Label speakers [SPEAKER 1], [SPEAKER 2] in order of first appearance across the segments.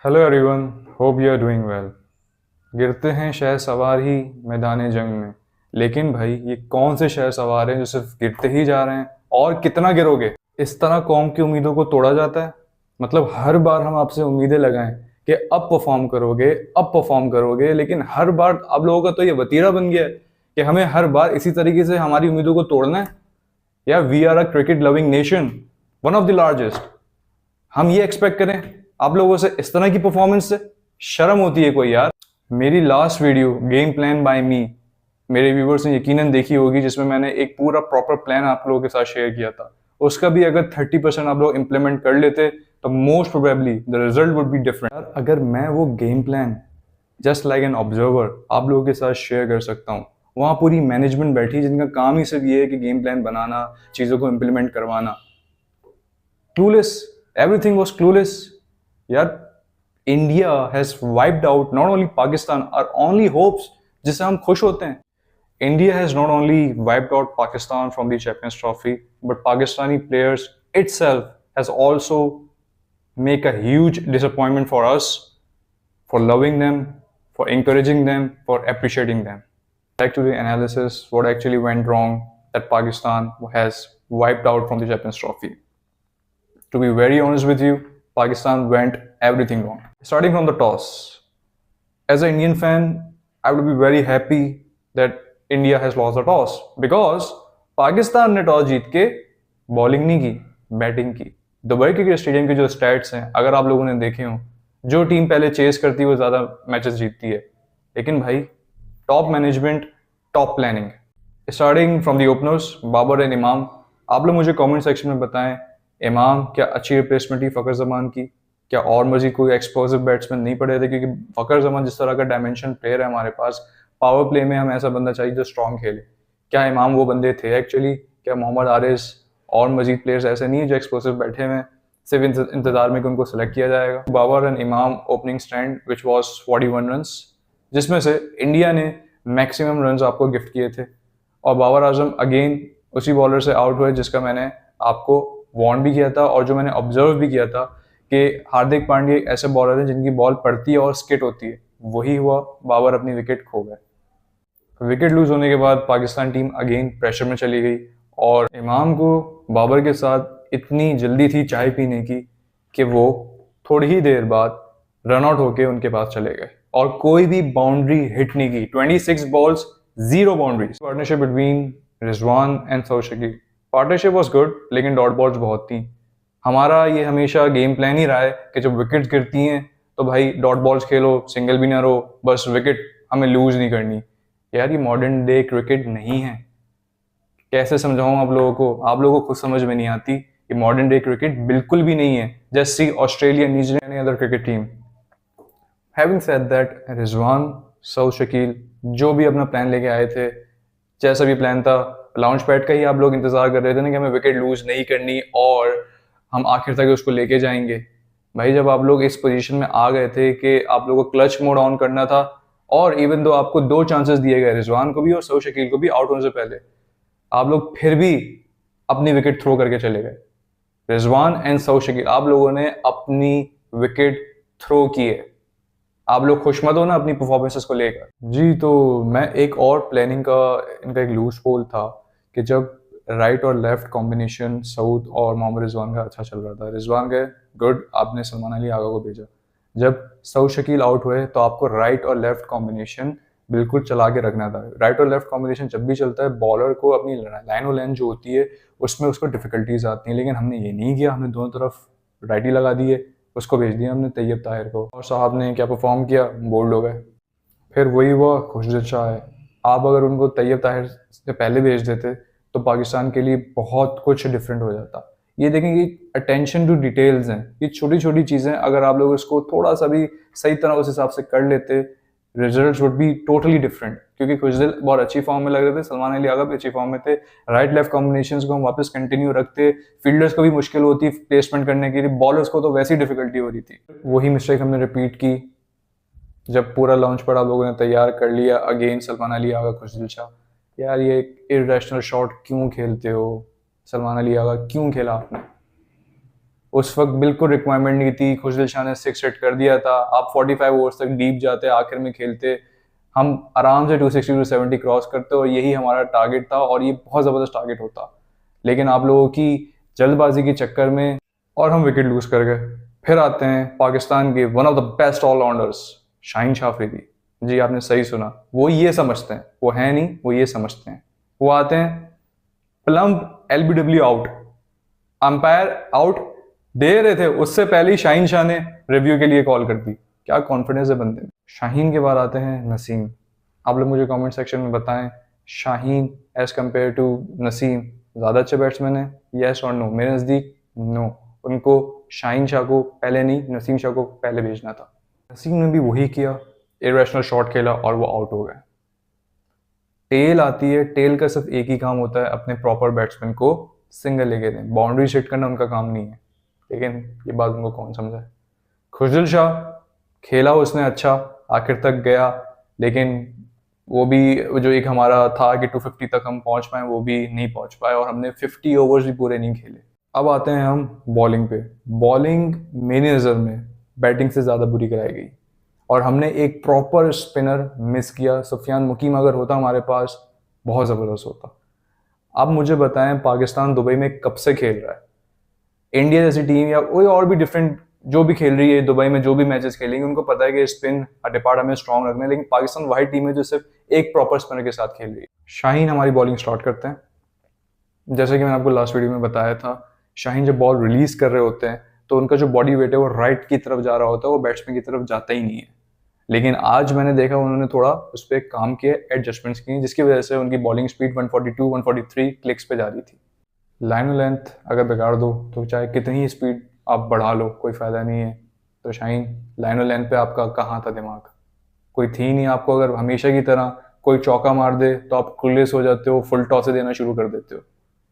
[SPEAKER 1] Hello everyone, hope you are doing well. गिरते हैं शह सवार ही मैदान जंग में, लेकिन भाई ये कौन से शह सवार हैं जो सिर्फ गिरते ही जा रहे हैं? और कितना गिरोगे? इस तरह कौम की उम्मीदों को तोड़ा जाता है। मतलब हर बार हम आपसे उम्मीदें लगाएं कि अब परफॉर्म करोगे, अब परफॉर्म करोगे, लेकिन हर बार आप लोगों का तो ये वतीरा बन गया है कि हमें हर बार इसी तरीके से हमारी उम्मीदों को तोड़ना है। या we are a cricket loving nation, one of the largest. हम ये एक्सपेक्ट करें आप लोगों से इस तरह की परफॉर्मेंस से? शर्म होती है कोई यार। मेरी last video game plan by me मेरे व्यूवर्स ने यकीनन देखी होगी, जिसमें मैंने एक पूरा प्रॉपर प्लान आप लोगों के साथ शेयर किया था। उसका भी अगर 30% आप लोग इंप्लीमेंट कर लेते तो most probably the result would be different. अगर मैं वो game plan just like an observer आप लोगों के साथ शेयर कर सकता हूँ, वहाँ पूरी मैनेजमेंट बैठी जिनका काम ही सिर्फ ये है कि गेम प्लान बनाना, चीज़ों को इम्प्लीमेंट करवाना। क्लूलेस, एवरीथिंग वाज क्लूलेस यार। India has wiped out not only Pakistan, our only hopes, जिससे हम खुश होते हैं। India has not only wiped out Pakistan from the Champions Trophy, but Pakistani players itself has also make a huge disappointment for us, for loving them, for encouraging them, for appreciating them. Back to the analysis, what actually went wrong that Pakistan has wiped out from the Champions Trophy. To be very honest with you, Pakistan went everything wrong. Starting from the toss. As an Indian fan, I would be very happy that India has lost the toss because Pakistan ने toss जीत के bowling नहीं की, batting की। Dubai cricket stadium के जो stats हैं, अगर आप लोगों ने देखे हो, जो टीम पहले चेस करती है वो ज़्यादा मैचेस जीतती है। लेकिन भाई top management, top planning. Starting from the openers Babar and Imam. आप लोग मुझे कमेंट सेक्शन में बताएं, इमाम क्या अच्छी रिप्लेसमेंट थी फ़खर जमान की? क्या और मजीद कोई एक्सप्लोसिव बैट्समैन नहीं पड़े थे? क्योंकि फ़खर जमान जिस तरह का डायमेंशन प्लेयर है हमारे पास, पावर प्ले में हमें ऐसा बंदा चाहिए जो स्ट्रॉन्ग खेले। क्या इमाम वो बंदे थे एक्चुअली? क्या मोहम्मद आरिस और मजीद प्लेयर्स ऐसे नहीं है जो एक्सप्लोसिव बैठे हुए हैं, सिर्फ इंतजार में कि उनको सेलेक्ट किया जाएगा? बाबर एंड इमाम opening stand which was 41 run, जिसमें से इंडिया ने मैक्सिमम रन आपको गिफ्ट किए थे। और बाबर आजम अगेन उसी बॉलर से आउट हुए जिसका मैंने आपको वार्न भी किया था और जो मैंने ऑब्जर्व भी किया था कि हार्दिक पांड्या ऐसे बॉलर हैं जिनकी बॉल पड़ती है और स्किट होती है। वही हुआ, बाबर अपनी विकेट खो गए। विकेट लूज होने के बाद पाकिस्तान टीम अगेन प्रेशर में चली गई और इमाम को बाबर के साथ इतनी जल्दी थी चाय पीने की कि वो थोड़ी ही देर बाद रन आउट होके उनके पास चले गए और कोई भी बाउंड्री हिट नहीं की। 26 balls, 0 boundaries. Partnership between Rizwan and Saud Shakeel, partnership was good, लेकिन डॉट बॉल्स बहुत थी। हमारा ये हमेशा गेम प्लान ही रहा है कि जब विकेट्स गिरती हैं तो भाई डॉट बॉल्स खेलो, सिंगल भी ना रहो, बस विकेट हमें लूज नहीं करनी। यार ये मॉडर्न डे क्रिकेट नहीं है। कैसे समझाऊं आप लोगों को? आप लोगों को खुद समझ में नहीं आती। ये मॉडर्न डे क्रिकेट बिल्कुल भी नहीं है। Just see Australia, New Zealand, any other cricket team. Having said that, Rizwan, Saud Shakeel जो भी अपना प्लान लेके आए थे, जैसा भी प्लान था, लॉन्च पैड का ही आप लोग इंतजार कर रहे थे ना कि हमें विकेट लूज नहीं करनी और हम आखिर तक उसको लेके जाएंगे। भाई जब आप लोग इस पोजीशन में आ गए थे कि आप लोगों को क्लच मोड ऑन करना था और इवन दो आपको 2 चांसेस दिए गए, रिजवान को भी और सऊद शकील को भी आउट होने से पहले, आप लोग फिर भी अपनी विकेट थ्रो करके चले गए। रिजवान एंड सऊद शकील, आप लोगों ने अपनी विकेट थ्रो की है। आप लोग खुश मत हो ना अपनी परफॉर्मेंसेस को लेकर। जी, तो मैं एक और प्लानिंग का इनका एक लूज होल था कि जब राइट और लेफ्ट कॉम्बिनेशन सऊद और मोहम्मद रिजवान का अच्छा चल रहा था, रिजवान गए गुड, आपने सलमान अली आगा को भेजा। जब सऊद शकील आउट हुए तो आपको राइट और लेफ्ट कॉम्बिनेशन बिल्कुल चला के रखना था। राइट और लेफ्ट कॉम्बिनेशन जब भी चलता है, बॉलर को अपनी लाइन और लेंथ जो होती है उसमें उसको डिफिकल्टीज आती हैं, लेकिन हमने ये नहीं किया। हमने दोनों तरफ राइट ही लगा दिए, उसको भेज दिया हमने तैयब ताहिर को, और साहब ने क्या परफॉर्म किया, बोल्ड हो गए। फिर वही हुआ, खुशदिल शाह है। आप अगर उनको तैयब ताहिर से पहले भेज देते तो पाकिस्तान के लिए बहुत कुछ डिफरेंट हो जाता। ये देखें कि अटेंशन टू डिटेल्स हैं, ये छोटी छोटी चीज़ें अगर आप लोग इसको थोड़ा सा भी सही तरह उस हिसाब से कर लेते, results would be totally different. क्योंकि खुशदिल बहुत अच्छी फॉर्म में लग रहे थे, सलमान अली आगा भी अच्छी फॉर्म में थे। राइट लेफ्ट कॉम्बिनेशंस को हम वापस कंटिन्यू रखते, फील्डर्स को भी मुश्किल होती प्लेसमेंट करने के लिए, बॉलर्स को तो वैसी डिफिकल्टी हो रही थी। वही मिस्टेक हमने रिपीट की जब पूरा लॉन्च पर आप लोगों ने तैयार कर लिया अगेन सलमान अली आगा, खुशदिल शाह। यार ये इर्रेशनल शॉट क्यों खेलते हो? सलमान अली आगा क्यों खेला आपने? उस वक्त बिल्कुल रिक्वायरमेंट नहीं थी, खुशदिल शाह ने 6 हिट कर दिया था, आप 45 ओवर्स तक डीप जाते, आखिर में खेलते, हम आराम से 260 टू 70 क्रॉस करते और यही हमारा टारगेट था और ये बहुत ज़बरदस्त टारगेट होता। लेकिन आप लोगों की जल्दबाजी के चक्कर में और हम विकेट लूज कर गए। फिर आते हैं पाकिस्तान के one of the best allrounders Shaheen Shah Afridi. जी आपने सही सुना, वो ये समझते हैं, वो है नहीं, वो ये समझते हैं। वो आते हैं, plumb LBW out, umpire out दे रहे थे, उससे पहले ही शाहीन शाह ने रिव्यू के लिए कॉल कर दी। क्या कॉन्फिडेंस है बंदे में। शाहीन के बाद आते हैं नसीम। आप लोग मुझे कमेंट सेक्शन में बताएं, Shaheen as compare to Naseem ज़्यादा अच्छे बैट्समैन है, येस और नो। मेरे नज़दीक नो, उनको शाहीन शाह को पहले नहीं, नसीम शाह को पहले भेजना था। नसीम ने भी वही किया, इरेशनल शॉट खेला और वो आउट हो गए। टेल आती है, टेल का सिर्फ एक ही काम होता है, अपने प्रॉपर बैट्समैन को सिंगल लेके दें, बाउंड्री सेट करना उनका काम नहीं है। लेकिन ये बात उनको कौन समझाए। खुशदिल शाह खेला उसने अच्छा, आखिर तक गया, लेकिन वो भी जो एक हमारा था कि 250 तक हम पहुंच पाए, वो भी नहीं पहुंच पाए और हमने 50 ओवर्स भी पूरे नहीं खेले। अब आते हैं हम बॉलिंग पे। बॉलिंग मेरी नज़र में बैटिंग से ज़्यादा बुरी कराई गई और हमने एक प्रॉपर स्पिनर मिस किया। सुफियान मुकीम अगर होता हमारे पास, बहुत ज़बरदस्त होता। अब मुझे बताएं, पाकिस्तान दुबई में कब से खेल रहा है? इंडिया जैसी टीम या कोई और भी डिफरेंट जो भी खेल रही है दुबई में, जो भी मैचेस खेलेंगे, उनको पता है कि स्पिन डिपार्ट हमें स्ट्रॉन्ग रखना है। लेकिन पाकिस्तान वही टीम है जो सिर्फ एक प्रॉपर स्पिनर के साथ खेल रही है। शाहीन हमारी बॉलिंग स्टार्ट करते हैं। जैसे कि मैंने आपको लास्ट वीडियो में बताया था, शाहीन जब बॉल रिलीज कर रहे होते हैं तो उनका जो बॉडी वेट है वो राइट की तरफ जा रहा होता है, वो बैट्समैन की तरफ जाता ही नहीं है। लेकिन आज मैंने देखा उन्होंने थोड़ा उस पर काम किया, एडजस्टमेंट्स की, जिसकी वजह से उनकी बॉलिंग स्पीड 142 143 क्लिक्स पे जा रही थी। लाइन लेंथ अगर बिगाड़ दो तो चाहे कितनी स्पीड आप बढ़ा लो, कोई फ़ायदा नहीं है। तो शाहीन, लाइन लेंथ पे आपका कहाँ था दिमाग? कोई थी नहीं। आपको अगर हमेशा की तरह कोई चौका मार दे तो आप क्लूलेस हो जाते हो, फुल टॉस देना शुरू कर देते हो।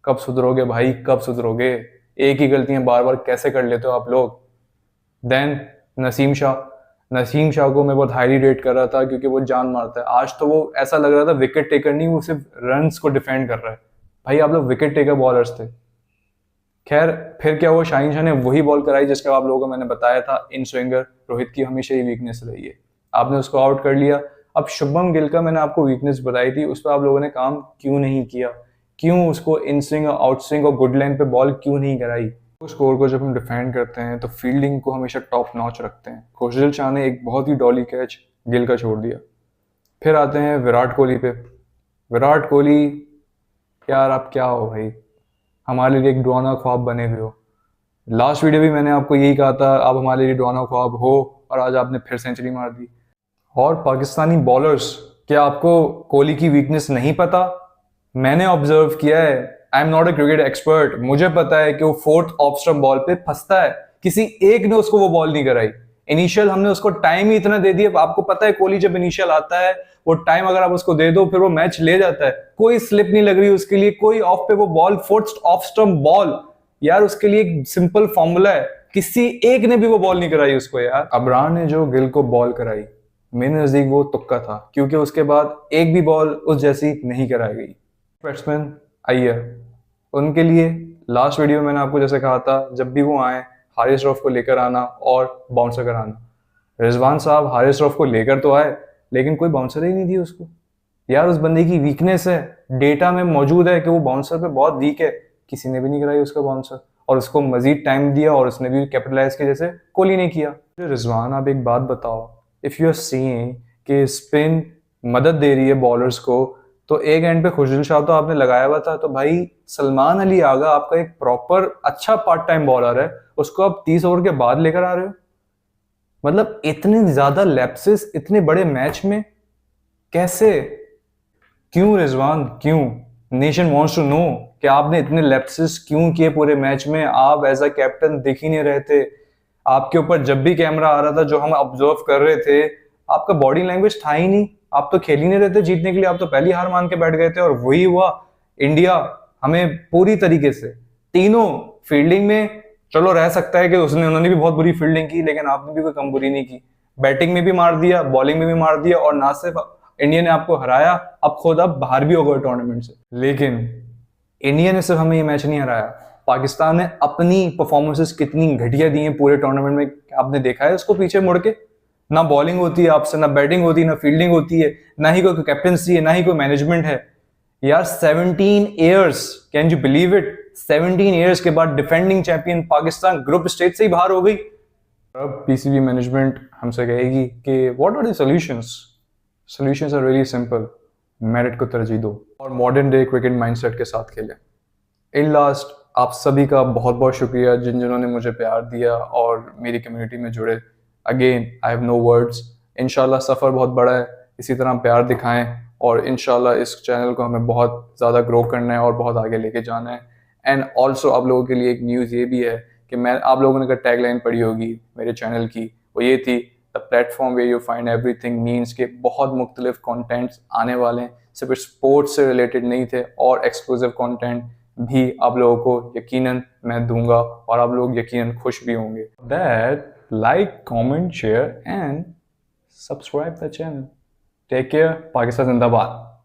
[SPEAKER 1] कब सुधरोगे भाई, कब सुधरोगे? एक ही गलतियां बार बार कैसे कर लेते हो आप लोग? देन नसीम शाह को मैं बहुत हाईली रेट कर रहा था क्योंकि वो जान मारता है। आज तो वो ऐसा लग रहा था विकेट टेकर नहीं, वो सिर्फ रन्स को डिफेंड कर रहा है। भाई आप लोग विकेट टेकर बॉलर्स थे। खैर फिर क्या हुआ, शाहीन शाह ने वही बॉल कराई जिसका आप लोगों को मैंने बताया था, इन स्विंगर। रोहित की हमेशा ही वीकनेस रही है, आपने उसको आउट कर लिया। अब शुभम गिल का मैंने आपको वीकनेस बताई थी, उस पर आप लोगों ने काम क्यों नहीं किया? क्यों उसको इन स्विंग और आउट स्विंग और गुड लाइन पे बॉल क्यों नहीं कराई? स्कोर को जब हम डिफेंड करते हैं तो फील्डिंग को हमेशा टॉप नॉच रखते हैं। खुशदिल शाह ने एक बहुत ही डॉली कैच गिल का छोड़ दिया। फिर आते हैं विराट कोहली पे। विराट कोहली, यार आप क्या हो भाई, हमारे लिए एक डुआना ख्वाब बने हुए हो। लास्ट वीडियो भी मैंने आपको यही कहा था, आप हमारे लिए डुआना ख्वाब हो, और आज आपने फिर सेंचुरी मार दी। और पाकिस्तानी बॉलर्स, क्या आपको कोहली की वीकनेस नहीं पता? मैंने ऑब्जर्व किया है, I am not a cricket expert, मुझे पता है कि वो फोर्थ ऑफ स्टंप बॉल पे फंसता है। किसी एक ने उसको वो बॉल नहीं कराई। इनिशियल हमने उसको टाइम ही इतना दे दिया। आपको पता है कोहली जब इनिशियल आता है, वो टाइम अगर आप उसको दे दो फिर वो मैच ले जाता है। कोई स्लिप नहीं लग रही उसके लिए, कोई ऑफ पे वो ball, fourth off stump ball, यार उसके लिए एक सिंपल फॉर्मूला है, किसी एक ने भी वो बॉल नहीं कराई उसको। यार अबरार ने जो गिल को बॉल कराई, मेरे नजदीक वो तुक्का था, क्योंकि उसके बाद एक भी बॉल उस जैसी नहीं कराई गई। बैट्समैन अय्यर, उनके लिए लास्ट वीडियो में मैंने आपको जैसे कहा था, जब भी वो आए हारिस रऊफ को लेकर आना और बाउंसर कराना। रिजवान साहब हारिस रऊफ को लेकर तो आए, लेकिन कोई बाउंसर ही नहीं दी उसको। यार उस बंदे की वीकनेस है, डेटा में मौजूद है कि वो बाउंसर पे बहुत वीक है, किसी ने भी नहीं कराई उसका बाउंसर, और उसको मजीद टाइम दिया और उसने भी कैपिटलाइज किया जैसे कोहली ने किया। रिजवान, आप एक बात बताओ, इफ़ यू आर सीइंग कि स्पिन मदद दे रही है बॉलर्स को, तो एक एंड पे खुशदिल शाह तो आपने लगाया हुआ था, तो भाई सलमान अली आगा आपका एक प्रॉपर अच्छा पार्ट टाइम बॉलर है, उसको आप 30 ओवर के बाद लेकर आ रहे हो। मतलब इतने ज्यादा लैप्सेस इतने बड़े मैच में कैसे? क्यों रिजवान, क्यों? नेशन वांट्स टू नो कि आपने इतने लैप्सेस क्यों किए पूरे मैच में? आप एज अ कैप्टन दिख ही नहीं रहे थे। आपके ऊपर जब भी कैमरा आ रहा था, जो हम ऑब्जर्व कर रहे थे, आपका बॉडी लैंग्वेज था ही नहीं। आप तो खेल ही नहीं रहे थे जीतने के लिए, आप तो पहली हार मान के बैठ गए थे। और वही हुआ, इंडिया हमें पूरी तरीके से तीनों फील्डिंग में, चलो रह सकता है कि उन्होंने भी बहुत बुरी फील्डिंग की, लेकिन आपने भी कोई कम बुरी नहीं की। बैटिंग में भी मार दिया, बॉलिंग में भी मार दिया, और ना सिर्फ इंडिया ने आपको हराया, अब खुद आप बाहर भी हो गए टूर्नामेंट से। लेकिन इंडिया ने सिर्फ हमें ये मैच नहीं हराया, पाकिस्तान ने अपनी परफॉर्मेंसेस कितनी घटिया दी हैं पूरे टूर्नामेंट में, आपने देखा है उसको पीछे मुड़ के? ना बॉलिंग होती है आपसे, ना बैटिंग होती है, ना फील्डिंग होती है, ना ही कोई कैप्टनसी है, ना ही कोई मैनेजमेंट है यार। 17 years, can you believe it? 17 years के बाद defending champion Pakistan group stage से ही बाहर हो गई। अब पीसीबी मैनेजमेंट हमसे कहेगी कि what are the solutions? Solutions are very simple, merit को तरजीह दो और मॉडर्न डे क्रिकेट माइंडसेट के साथ खेलें। इन लास्ट, आप सभी का बहुत बहुत शुक्रिया जिन्होंने मुझे प्यार दिया और मेरी कम्युनिटी में जुड़े। Again I have no words. इंशाल्लाह सफ़र बहुत बड़ा है, इसी तरह प्यार दिखाएं और इंशाल्लाह इस चैनल को हमें बहुत ज़्यादा ग्रो करना है और बहुत आगे लेके जाना है। एंड ऑल्सो आप लोगों के लिए एक न्यूज़ ये भी है कि आप लोगों ने अगर टैगलाइन पढ़ी होगी मेरे चैनल की, वो ये थी, the platform way you find everything, means के बहुत मुख्तलिफ कंटेंट्स आने वाले हैं, सिर्फ स्पोर्ट्स से रिलेटेड नहीं थे, और एक्सक्लूसिव कंटेंट भी आप लोगों को यकीनन मैं दूंगा और आप लोग यकीनन खुश भी होंगे। That, like, comment, share and subscribe the channel. Take care, Pakistan जिंदाबाद।